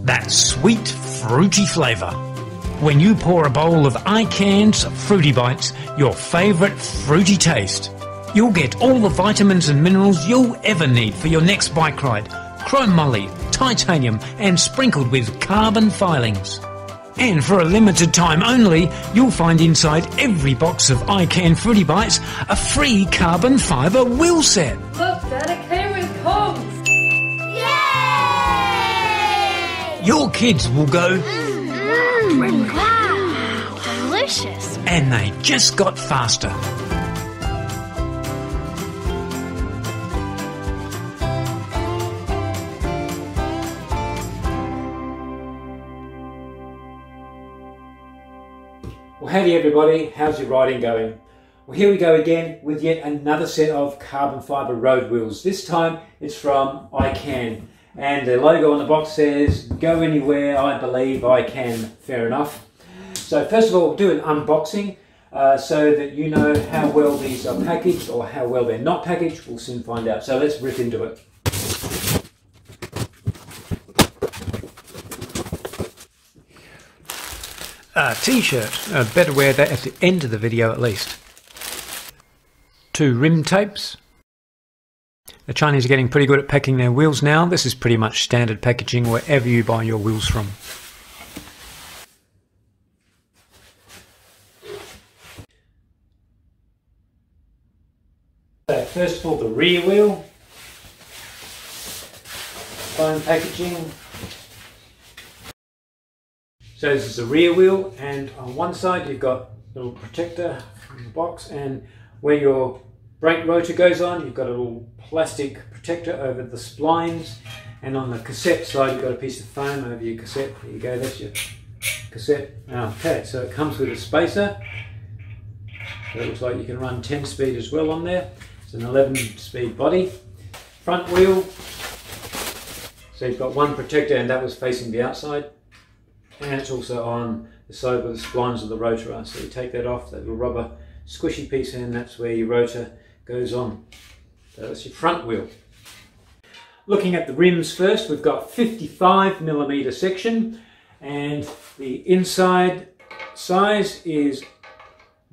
That sweet, fruity flavour. When you pour a bowl of ICAN's Fruity Bites, your favourite fruity taste, you'll get all the vitamins and minerals you'll ever need for your next bike ride. Chrome moly, titanium and sprinkled with carbon filings. And for a limited time only, you'll find inside every box of ICAN Fruity Bites a free carbon fibre wheel set. Look, Dad, it came with cogs! Yay! Your kids will go, Wow, delicious. and they just got faster. Well, howdy everybody, how's your riding going? Well, here we go again with yet another set of carbon fibre road wheels. This time it's from ICAN, and the logo on the box says, "Go anywhere, I believe I can." Fair enough. So first of all, we'll do an unboxing so that you know how well these are packaged or how well they're not packaged. We'll soon find out. So let's rip into it. T-shirt, better wear that at the end of the video at least. 2 rim tapes. The Chinese are getting pretty good at packing their wheels now. This is pretty much standard packaging wherever you buy your wheels from. So first of all, the rear wheel. Foam packaging. So this is the rear wheel, and on one side you've got a little protector from the box, and where your brake rotor goes on, you've got a little plastic protector over the splines, and on the cassette side you've got a piece of foam over your cassette. There you go, that's your cassette. Okay, so it comes with a spacer. So it looks like you can run 10 speed as well on there. It's an 11 speed body. Front wheel, so you've got one protector, and that was facing the outside. And it's also on the side where the splines of the rotor are. So you take that off, that little rubber squishy piece, and that's where your rotor goes on. So that's your front wheel. Looking at the rims first, we've got 55mm section, and the inside size is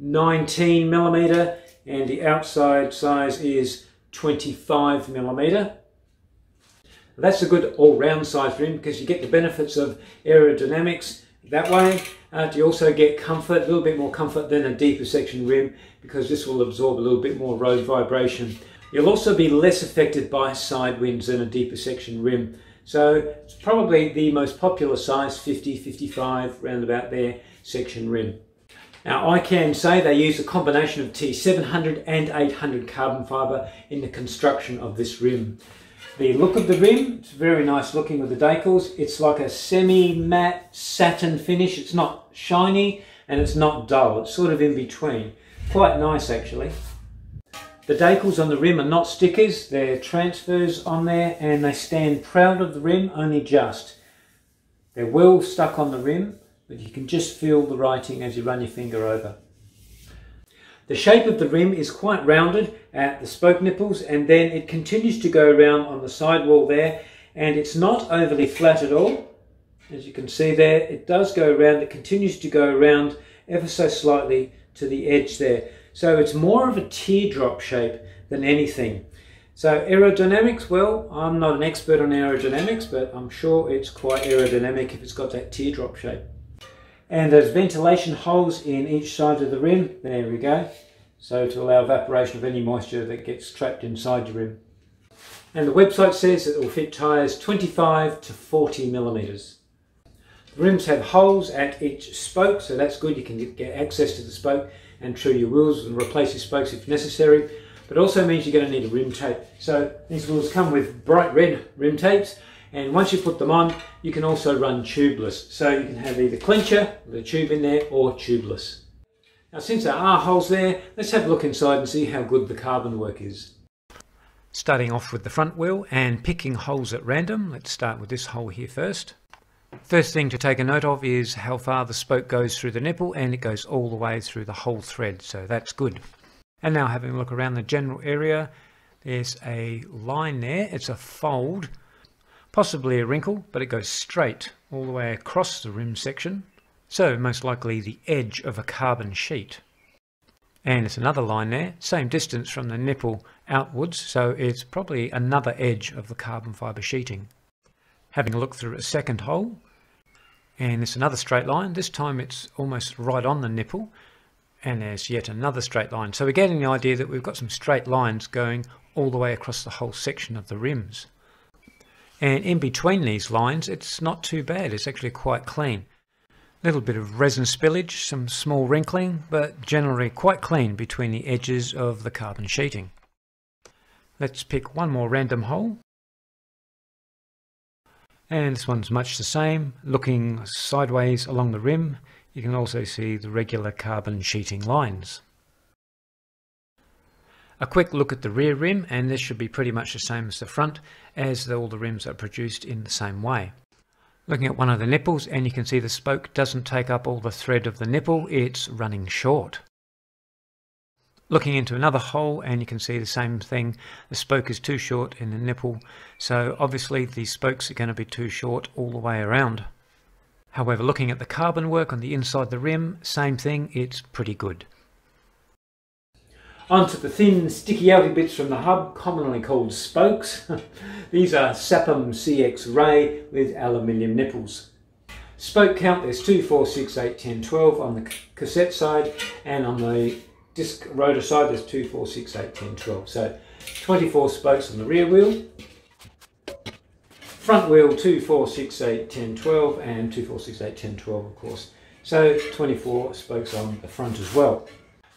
19mm, and the outside size is 25mm. That's a good all-round size rim because you get the benefits of aerodynamics that way. You also get comfort, a little bit more comfort than a deeper section rim, because this will absorb a little bit more road vibration. You'll also be less affected by side winds than a deeper section rim. So it's probably the most popular size, 50, 55, round about there, section rim. Now I can say they use a combination of T700 and 800 carbon fibre in the construction of this rim. The look of the rim, it's very nice looking with the decals. It's like a semi-matte satin finish. It's not shiny and it's not dull. It's sort of in between. Quite nice actually. The decals on the rim are not stickers. They're transfers on there, and they stand proud of the rim, only just. They're well stuck on the rim, but you can just feel the writing as you run your finger over. The shape of the rim is quite rounded at the spoke nipples, and then it continues to go around on the sidewall there, and it's not overly flat at all. As you can see there, it does go around, it continues to go around ever so slightly to the edge there. So it's more of a teardrop shape than anything. So aerodynamics, well, I'm not an expert on aerodynamics, but I'm sure it's quite aerodynamic if it's got that teardrop shape. And there's ventilation holes in each side of the rim. There we go. So to allow evaporation of any moisture that gets trapped inside your rim. And the website says that it will fit tyres 25 to 40mm. The rims have holes at each spoke, so that's good. You can get access to the spoke and true your wheels and replace your spokes if necessary. But it also means you're going to need a rim tape. So these wheels come with bright red rim tapes. And once you put them on, you can also run tubeless. So you can have either clincher with a tube in there or tubeless. Now since there are holes there, let's have a look inside and see how good the carbon work is. Starting off with the front wheel and picking holes at random. Let's start with this hole here first. First thing to take a note of is how far the spoke goes through the nipple, and it goes all the way through the whole thread, so that's good. And now having a look around the general area, there's a line there. It's a fold. Possibly a wrinkle, but it goes straight all the way across the rim section, so most likely the edge of a carbon sheet. And it's another line there, same distance from the nipple outwards, so it's probably another edge of the carbon fibre sheeting. Having a look through a second hole, and it's another straight line. This time it's almost right on the nipple, and there's yet another straight line. So we're getting the idea that we've got some straight lines going all the way across the whole section of the rims. And in between these lines, it's not too bad. It's actually quite clean. A little bit of resin spillage, some small wrinkling, but generally quite clean between the edges of the carbon sheeting. Let's pick one more random hole. And this one's much the same, looking sideways along the rim. You can also see the regular carbon sheeting lines. A quick look at the rear rim, and this should be pretty much the same as the front, as all the rims are produced in the same way. Looking at one of the nipples, and you can see the spoke doesn't take up all the thread of the nipple, it's running short. Looking into another hole, and you can see the same thing, the spoke is too short in the nipple, so obviously these spokes are going to be too short all the way around. However, looking at the carbon work on the inside of the rim, same thing, it's pretty good. Onto the thin, sticky outy bits from the hub, commonly called spokes. These are Sapum CX Ray with aluminium nipples. Spoke count, there's 2, 4, 6, 8, 10, 12 on the cassette side, and on the disc rotor side there's 2, 4, 6, 8, 10, 12. So 24 spokes on the rear wheel. Front wheel 2, 4, 6, 8, 10, 12, and 2, 4, 6, 8, 10, 12 of course. So 24 spokes on the front as well.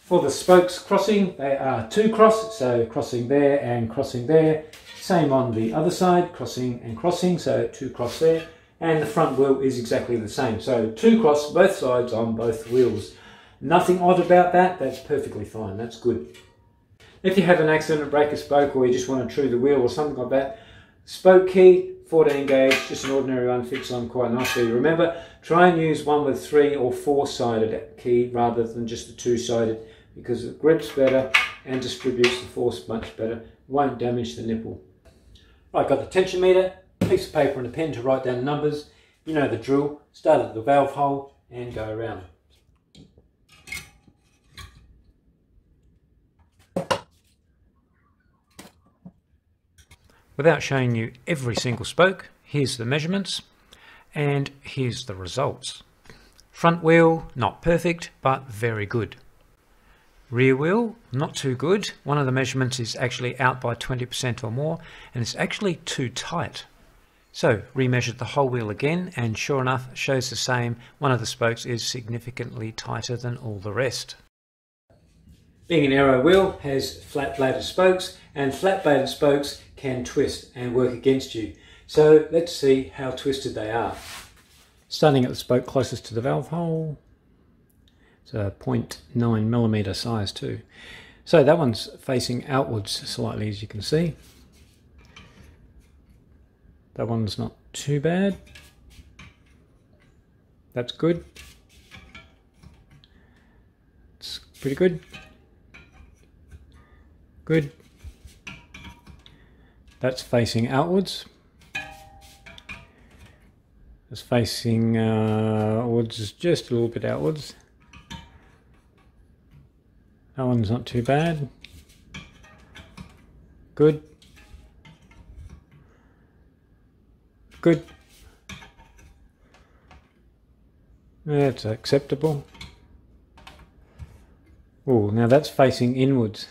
For the spokes crossing, they are 2 cross, so crossing there and crossing there. Same on the other side, crossing and crossing, so 2 cross there. And the front wheel is exactly the same, so 2 cross both sides on both wheels. Nothing odd about that, that's perfectly fine, that's good. If you have an accident and break a spoke, or you just want to true the wheel or something like that, spoke key, 14 gauge, just an ordinary one, fits on quite nicely. Remember, try and use one with 3 or 4-sided key rather than just the 2-sided, because it grips better and distributes the force much better, won't damage the nipple. Right, got the tension meter, a piece of paper and a pen to write down the numbers. You know the drill, start at the valve hole and go around. Without showing you every single spoke, here's the measurements and here's the results. Front wheel, not perfect, but very good. Rear wheel, not too good. One of the measurements is actually out by 20% or more, and it's actually too tight. So, remeasured the whole wheel again, and sure enough, it shows the same. One of the spokes is significantly tighter than all the rest. Being an aero wheel has flat bladed spokes, and flat bladed spokes can twist and work against you. So let's see how twisted they are. Starting at the spoke closest to the valve hole. It's a 0.9mm size too. So that one's facing outwards slightly, as you can see. That one's not too bad. That's good. It's pretty good. Good. That's facing outwards. It's facing outwards, just a little bit outwards. That one's not too bad. Good. Good. That's acceptable. Oh, now that's facing inwards.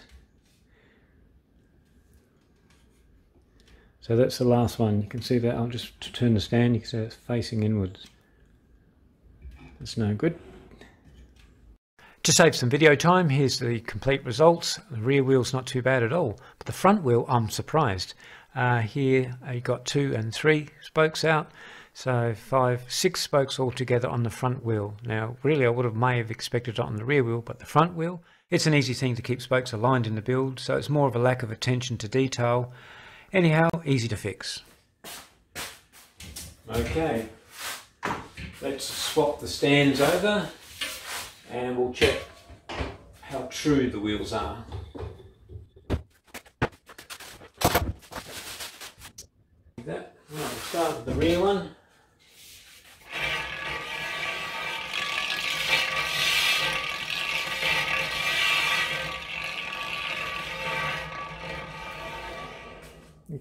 So that's the last one. You can see that. I'll just turn the stand. You can see it's facing inwards. That's no good. To save some video time, here's the complete results. The rear wheel's not too bad at all, but the front wheel, I'm surprised. Here you got 2 and 3 spokes out, so 5, 6 spokes altogether on the front wheel. Now, really, I may have expected it on the rear wheel, but the front wheel, it's an easy thing to keep spokes aligned in the build, so it's more of a lack of attention to detail. Anyhow, easy to fix. Okay, let's swap the stands over. And we'll check how true the wheels are. Right, we'll start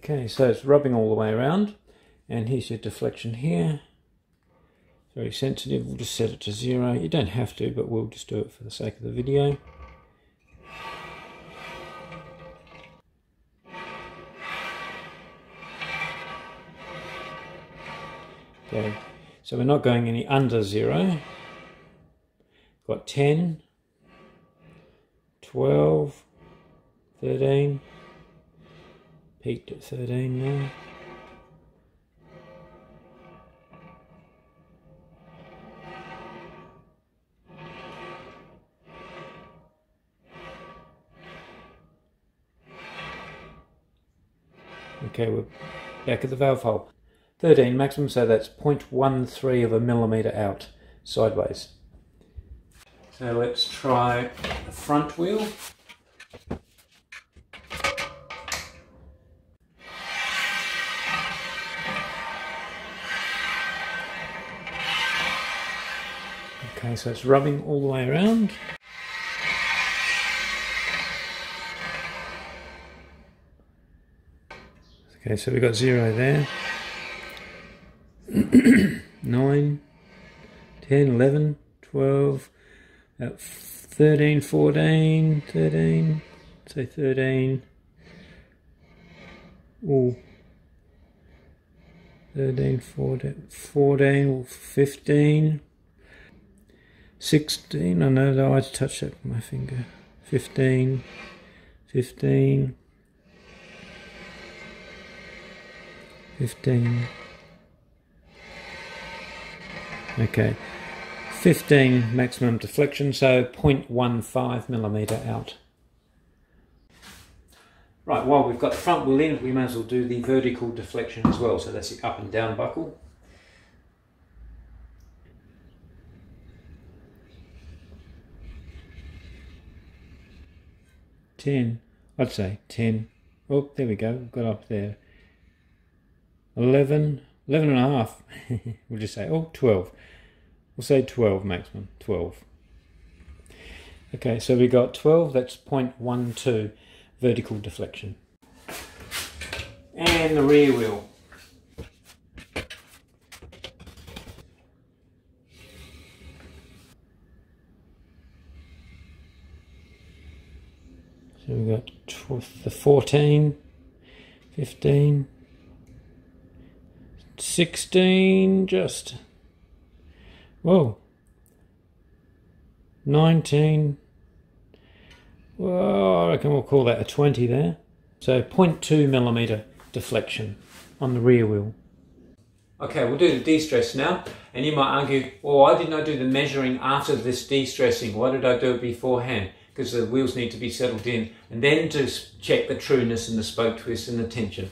Okay, so it's rubbing all the way around, and here's your deflection here. Very sensitive, we'll just set it to 0. You don't have to, but we'll just do it for the sake of the video. Okay, so we're not going any under 0. Got 10, 12, 13, peaked at 13 now. Okay, we're back at the valve hole. 13 maximum, so that's 0.13 of a millimetre out, sideways. So let's try the front wheel. Okay, so it's rubbing all the way around. Okay, so we've got 0 there. 9, 10, 11, 12, 13, 14, 13, say 13. Ooh. 13, 14, 15, 16, I know I touched that with my finger. 15, 15, 15. Okay, 15 maximum deflection, so 0.15 millimetre out. Right, while we've got the front wheel in, we may as well do the vertical deflection as well. So that's the up and down buckle. I'd say 10. Oh, there we go, we've got up there. 11 and a half. We'll just say, 12. We'll say 12 maximum, 12. Okay, so we got 12, that's 0.12 vertical deflection. And the rear wheel. So we got the 14, 15, 16, just, whoa, 19, well, I reckon we'll call that a 20 there. So 0.2 millimetre deflection on the rear wheel. Okay, we'll do the de-stress now, and you might argue, well, why didn't I do the measuring after this de-stressing? Why did I do it beforehand? Because the wheels need to be settled in, and then to check the trueness and the spoke twist and the tension.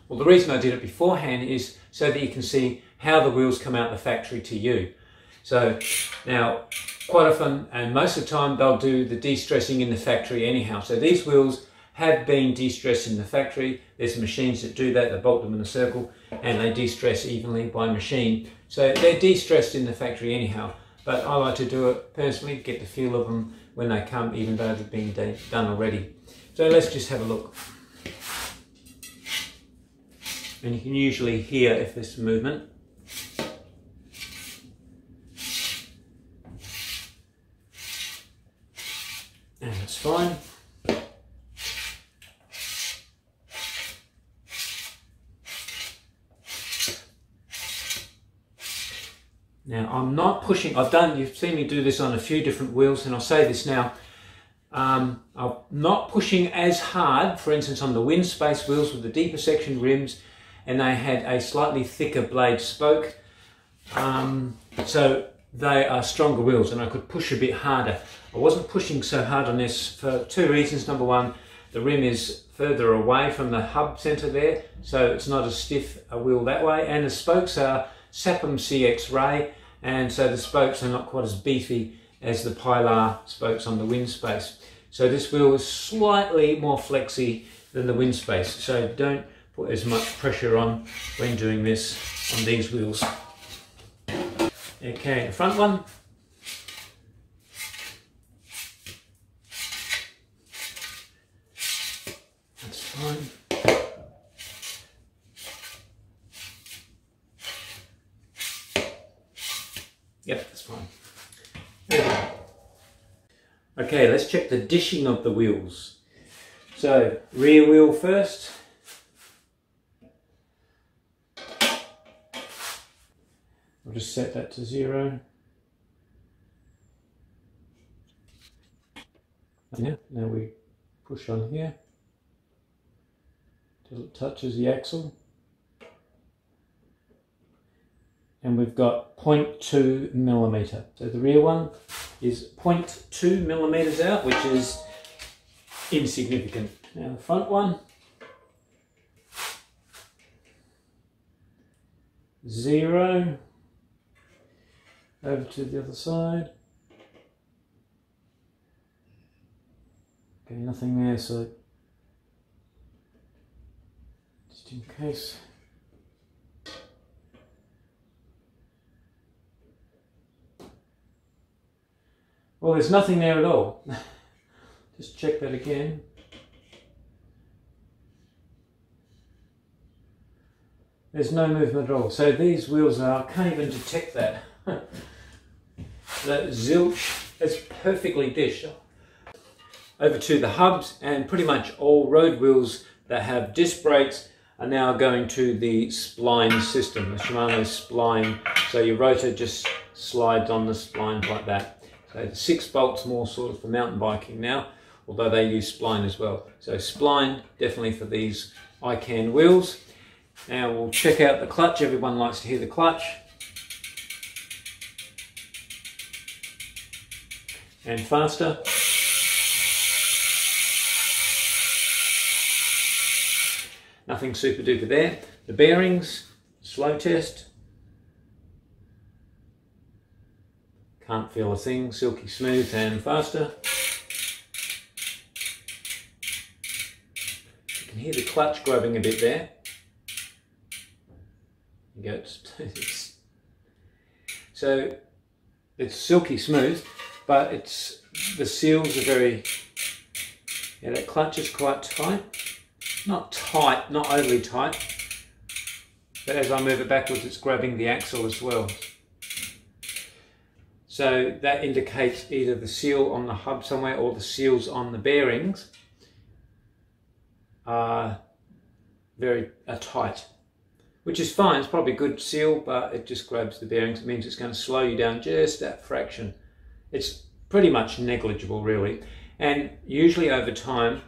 Well, the reason I did it beforehand is so that you can see how the wheels come out the factory to you. So now, quite often, and most of the time, they'll do the de-stressing in the factory anyhow. So these wheels have been de-stressed in the factory. There's machines that do that, they bolt them in a circle, and they de-stress evenly by machine. So they're de-stressed in the factory anyhow. But I like to do it personally, get the feel of them when they come, even though they've been done already. So let's just have a look. And you can usually hear if there's movement. And it's fine. Now I'm not pushing, you've seen me do this on a few different wheels, and I'll say this now, I'm not pushing as hard, for instance on the wind space wheels with the deeper section rims, and they had a slightly thicker blade spoke, so they are stronger wheels and I could push a bit harder. I wasn't pushing so hard on this for two reasons. Number one, the rim is further away from the hub centre there, so it's not as stiff a wheel that way, and the spokes are Sapum CX Ray, and so the spokes are not quite as beefy as the Pilar spokes on the wind space. So this wheel is slightly more flexy than the wind space, so don't put as much pressure on when doing this on these wheels. Okay, the front one. That's fine. Yep, that's fine. Okay, let's check the dishing of the wheels. So, rear wheel first. I'll just set that to 0. Now we push on here till it touches the axle. And we've got 0.2 millimetre. So the rear one is 0.2 millimetres out, which is insignificant. Now the front one, 0. Over to the other side. Okay, nothing there, so just in case. Well, there's nothing there at all. Just check that again. There's no movement at all. So these wheels are, I can't even detect that. That zilch is perfectly dished. Over to the hubs, and pretty much all road wheels that have disc brakes are now going to the spline system, the Shimano spline. So your rotor just slides on the spline like that. So the 6 bolts more sort of for mountain biking now, although they use spline as well. So spline definitely for these ICAN wheels. Now we'll check out the clutch. Everyone likes to hear the clutch. And faster. Nothing super duper there. The bearings, slow test. Can't feel a thing, silky smooth and faster. You can hear the clutch grabbing a bit there. There you go. So it's silky smooth, but the seals are very, yeah, that clutch is quite tight. Not tight, not overly tight, but as I move it backwards it's grabbing the axle as well. So that indicates either the seal on the hub somewhere or the seals on the bearings are tight, which is fine. It's probably a good seal, but it just grabs the bearings. It means it's going to slow you down just that fraction. It's pretty much negligible really, and usually over time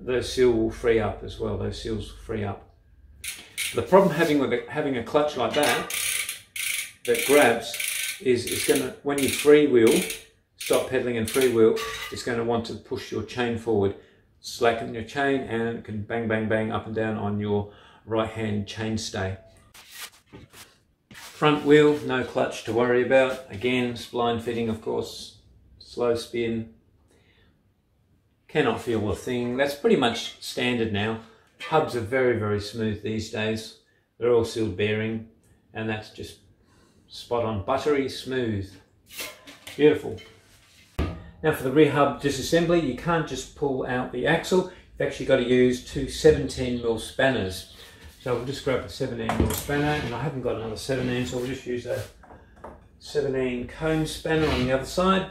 those seals will free up as well. Those seals will free up. The problem having a clutch like that grabs is it's going to, when you freewheel, stop pedaling and freewheel, it's going to want to push your chain forward. Slacken your chain and it can bang, bang, bang up and down on your right hand chainstay. Front wheel, no clutch to worry about. Again, spline fitting of course, slow spin. Cannot feel a thing. That's pretty much standard now. Hubs are very, very smooth these days. They're all sealed bearing, and that's just spot on, buttery smooth. Beautiful. Now for the rear hub disassembly, you can't just pull out the axle. You've actually got to use 2 17mm spanners. So we'll just grab a 17mm spanner, and I haven't got another 17, so we'll just use a 17 comb spanner on the other side.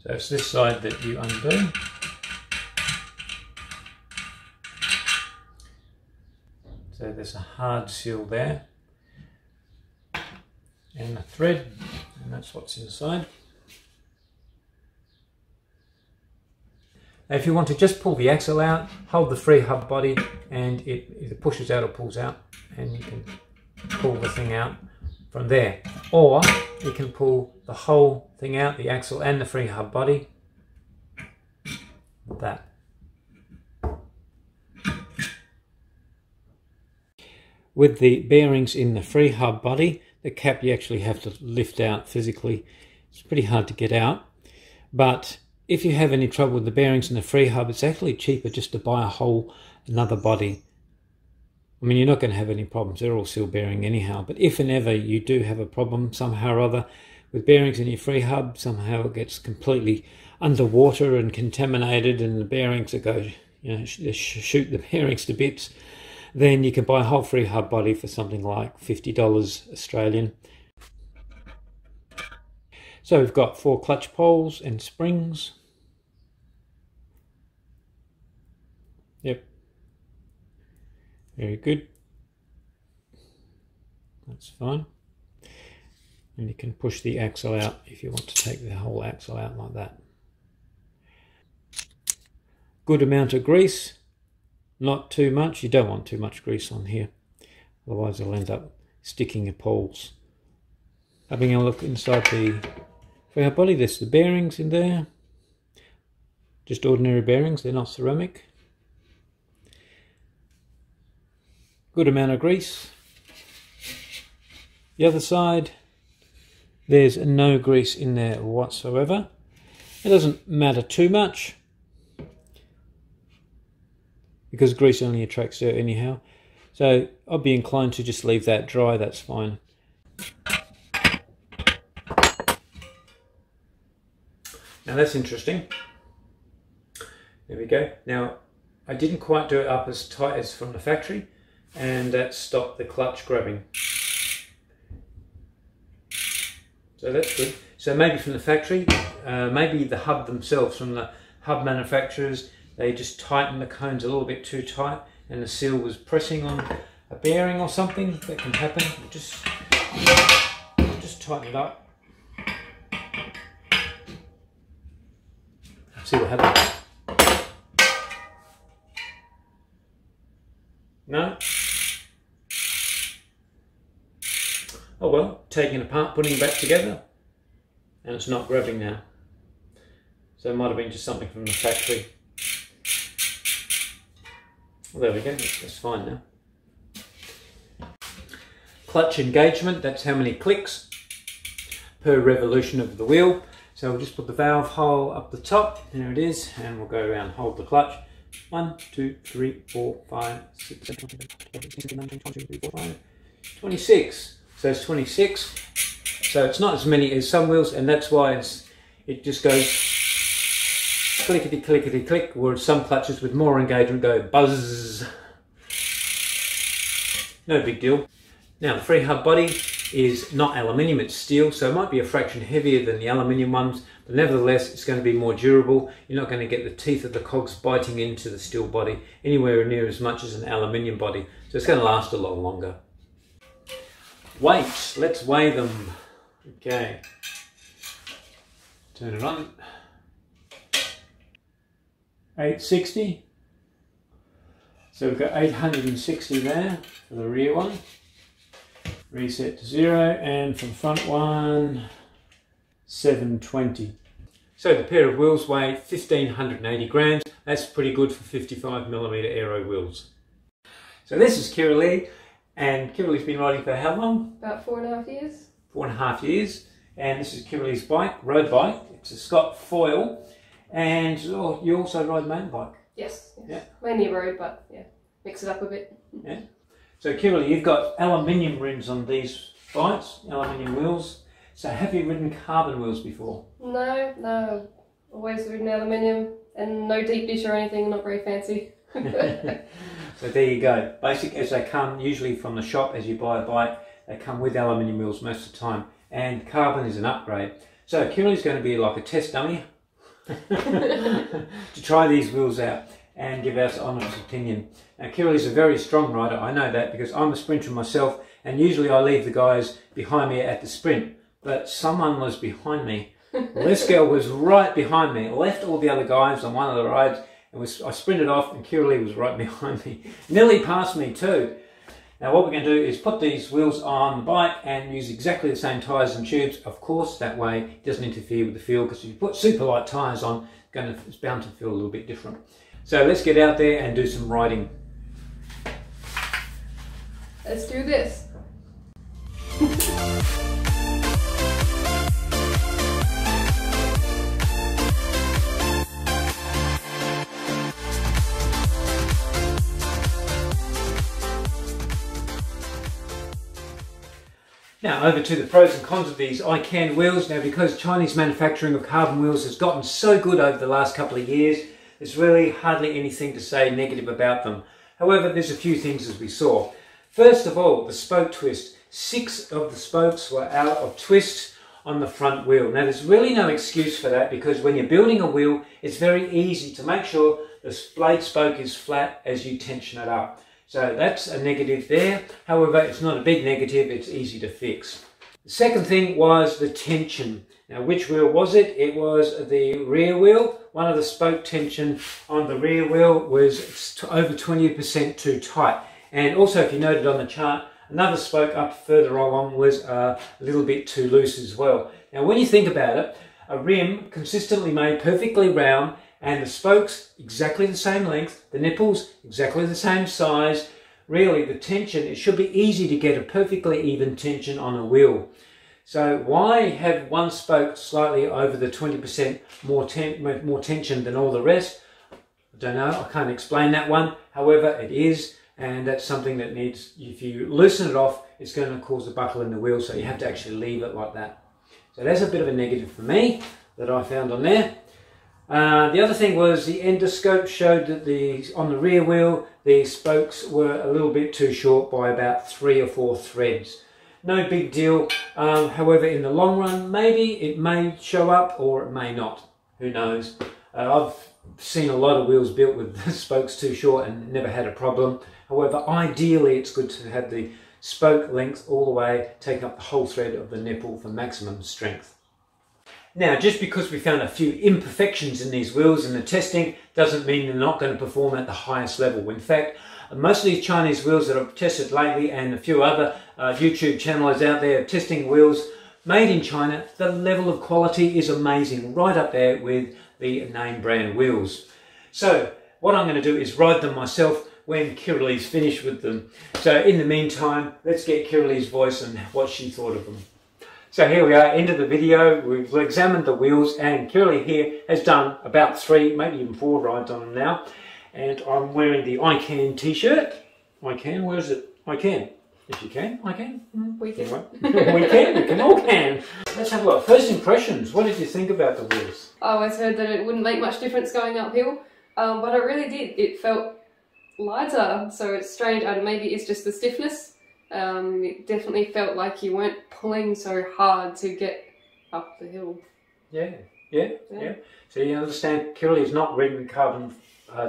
So it's this side that you undo. So there's a hard seal there. And a thread, and that's what's inside. Now if you want to just pull the axle out, hold the free hub body and it either pushes out or pulls out, and you can pull the thing out from there. Or you can pull the whole thing out, the axle and the free hub body, like that. With the bearings in the free hub body, the cap you actually have to lift out physically. It's pretty hard to get out. But if you have any trouble with the bearings in the free hub, it's actually cheaper just to buy another body. I mean, you're not going to have any problems. They're all seal bearing anyhow. But if and ever you do have a problem somehow or other with bearings in your free hub, somehow it gets completely underwater and contaminated, and the bearings that go, shoot the bearings to bits, then you can buy a whole free hub body for something like $50 Australian. So we've got 4 clutch poles and springs. Yep. Very good. That's fine. And you can push the axle out if you want to take the whole axle out like that. Good amount of grease, not too much. You don't want too much grease on here, otherwise it'll end up sticking your poles. Having a look inside the free hub body, there's the bearings in there. Just ordinary bearings, they're not ceramic. Good amount of grease. The other side, there's no grease in there whatsoever. It doesn't matter too much, because grease only attracts dirt anyhow. So I'd be inclined to just leave that dry, that's fine. Now that's interesting. There we go. Now I didn't quite do it up as tight as from the factory, and that stopped the clutch grabbing. So that's good. So maybe from the factory, maybe the hub themselves, from the hub manufacturers, they just tightened the cones a little bit too tight, and the seal was pressing on a bearing or something. That can happen. Just tighten it up. See what happens. No? Oh well, taking it apart, putting it back together, and it's not grabbing now. So it might have been just something from the factory. Well, there we go, that's fine now. Clutch engagement, that's how many clicks per revolution of the wheel. So we'll just put the valve hole up the top, there it is, and we'll go around, hold the clutch. 1, 2, 3, 4, 5, 6, 7, 8, 26. So it's 26. So it's not as many as some wheels, and that's why it just goes clickety clickety click, whereas some clutches with more engagement go buzz. No big deal. Now the free hub body is not aluminium, it's steel, so it might be a fraction heavier than the aluminium ones, but nevertheless it's going to be more durable. You're not going to get the teeth of the cogs biting into the steel body anywhere near as much as an aluminium body, so it's going to last a lot longer. Weights, let's weigh them. Okay, turn it on. 860, so we've got 860 there for the rear one. Reset to 0, and for the front one, 720. So the pair of wheels weigh 1580 grams. That's pretty good for 55mm aero wheels. So this is Kiralee, and Kiralee's been riding for how long? About 4.5 years. 4.5 years. And this is Kiralee's bike, road bike. It's a Scott foil. And oh, you also ride mountain bike? Yes. Yeah. Mainly road, but yeah, mix it up a bit. Yeah. So Kiralee, you've got aluminium rims on these bikes, aluminium wheels. So have you ridden carbon wheels before? No. Always ridden aluminium, and no deep dish or anything, not very fancy. So there you go. Basic as they come, usually from the shop as you buy a bike, they come with aluminium wheels most of the time. And carbon is an upgrade. So Kiralee's going to be like a test dummy to try these wheels out and give us honest opinion. Now Kiralee's a very strong rider, I know that because I'm a sprinter myself, and usually I leave the guys behind me at the sprint, but someone was behind me. Well, this girl was right behind me, left all the other guys on one of the rides, and I sprinted off, and Kiralee was right behind me, nearly passed me too. Now what we're going to do is put these wheels on the bike and use exactly the same tyres and tubes, of course, that way it doesn't interfere with the feel, because if you put super light tyres on, it's bound to feel a little bit different. So let's get out there and do some riding. Let's do this. Now over to the pros and cons of these ICAN wheels. Now because Chinese manufacturing of carbon wheels has gotten so good over the last couple of years, there's really hardly anything to say negative about them. However, there's a few things as we saw. First of all, the spoke twist. 6 of the spokes were out of twist on the front wheel. Now there's really no excuse for that, because when you're building a wheel, it's very easy to make sure the blade spoke is flat as you tension it up. So that's a negative there. However, it's not a big negative, it's easy to fix. The second thing was the tension. Now which wheel was it? It was the rear wheel. One of the spoke tension on the rear wheel was over 20% too tight. And also, if you noted on the chart, another spoke up further along was a little bit too loose as well. Now when you think about it, a rim consistently made perfectly round, and the spokes exactly the same length, the nipples exactly the same size. Really, the tension, it should be easy to get a perfectly even tension on a wheel. So why have one spoke slightly over the 20% more tension than all the rest? I don't know, I can't explain that one. However, it is, and that's something that needs, if you loosen it off, it's going to cause a buckle in the wheel, so you have to actually leave it like that. So that's a bit of a negative for me that I found on there. The other thing was the endoscope showed that on the rear wheel, the spokes were a little bit too short by about 3 or 4 threads. No big deal. However, in the long run, maybe it may show up or it may not. Who knows? I've seen a lot of wheels built with the spokes too short and never had a problem. However, ideally, it's good to have the spoke length all the way, taking up the whole thread of the nipple for maximum strength. Now, just because we found a few imperfections in these wheels in the testing doesn't mean they're not going to perform at the highest level. In fact, most of these Chinese wheels that I've tested lately, and a few other YouTube channels out there testing wheels made in China, the level of quality is amazing, right up there with the name brand wheels. So what I'm going to do is ride them myself when Kiralei's finished with them. So in the meantime, let's get Kiralei's voice and what she thought of them. So here we are, end of the video. We've examined the wheels, and Kiralee here has done about 3, maybe even 4 rides on them now. And I'm wearing the ICAN t-shirt. ICAN, where is it? ICAN. If you can, ICAN. We can. We can, all can. Let's have a look. First impressions, what did you think about the wheels? I always heard that it wouldn't make much difference going uphill, but it really did. It felt lighter, so it's strange. Maybe it's just the stiffness. It definitely felt like you weren't pulling so hard to get up the hill. Yeah. So you understand, Kiralee's not ridden carbon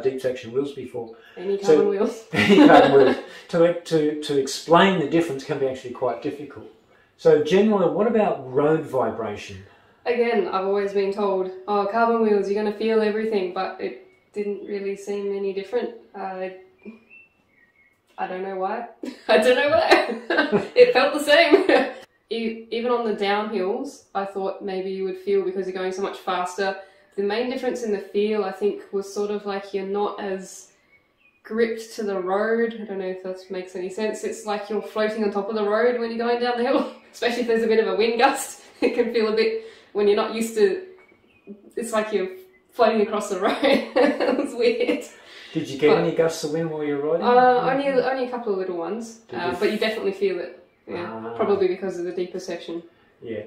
deep section wheels before. Any carbon wheels. Any carbon wheels. To explain the difference can be actually quite difficult. So generally, what about road vibration? Again, I've always been told, oh, carbon wheels, you're going to feel everything, but it didn't really seem any different. I don't know why. I don't know why. It felt the same. Even on the downhills, I thought maybe you would feel, because you're going so much faster. The main difference in the feel, I think, was sort of like you're not as gripped to the road. I don't know if that makes any sense. It's like you're floating on top of the road when you're going down the hill, especially if there's a bit of a wind gust. It can feel a bit, when you're not used to, it's like you're floating across the road. It was weird. Did you get any gusts of wind while you were riding? Only a couple of little ones, but you definitely feel it. Yeah, probably because of the deeper section. Yeah.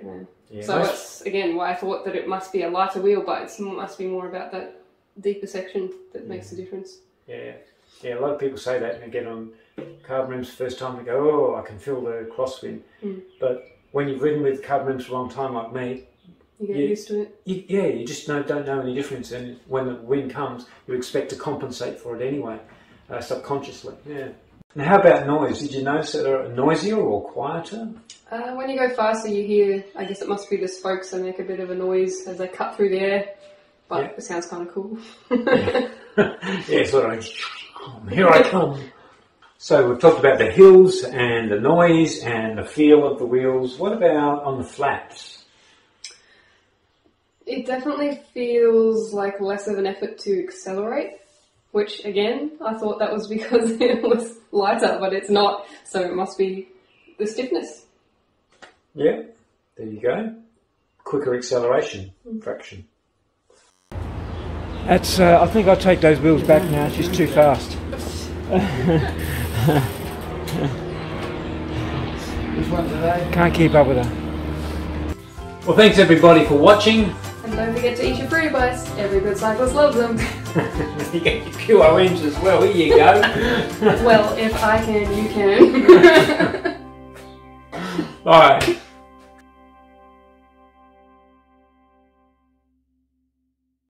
So that's again why I thought that it must be a lighter wheel, but it must be more about that deeper section that makes the difference. Yeah. A lot of people say that and get on carbon rims the first time, they go, "Oh, I can feel the crosswind." But when you've ridden with carbon rims for a long time, like me, you get used to it. You just don't know any difference, and when the wind comes, you expect to compensate for it anyway, subconsciously. Yeah. Now, how about noise? Did you notice that they're noisier or quieter? When you go faster, you hear, I guess it must be the spokes that make a bit of a noise as they cut through the air, but it sounds kind of cool. Sort of, here I come. So we've talked about the hills and the noise and the feel of the wheels. What about on the flats? It definitely feels like less of an effort to accelerate, which again, I thought that was because it was lighter, but it's not, so it must be the stiffness. Yeah, there you go. Quicker acceleration fraction. That's, I think I'll take those wheels back now, she's too fast. this one today. Can't keep up with her. Well, thanks everybody for watching. And don't forget to eat your fruity bites. Every good cyclist loves them. You get your QOMs as well. Here you go. Well, if I can, you can. All right.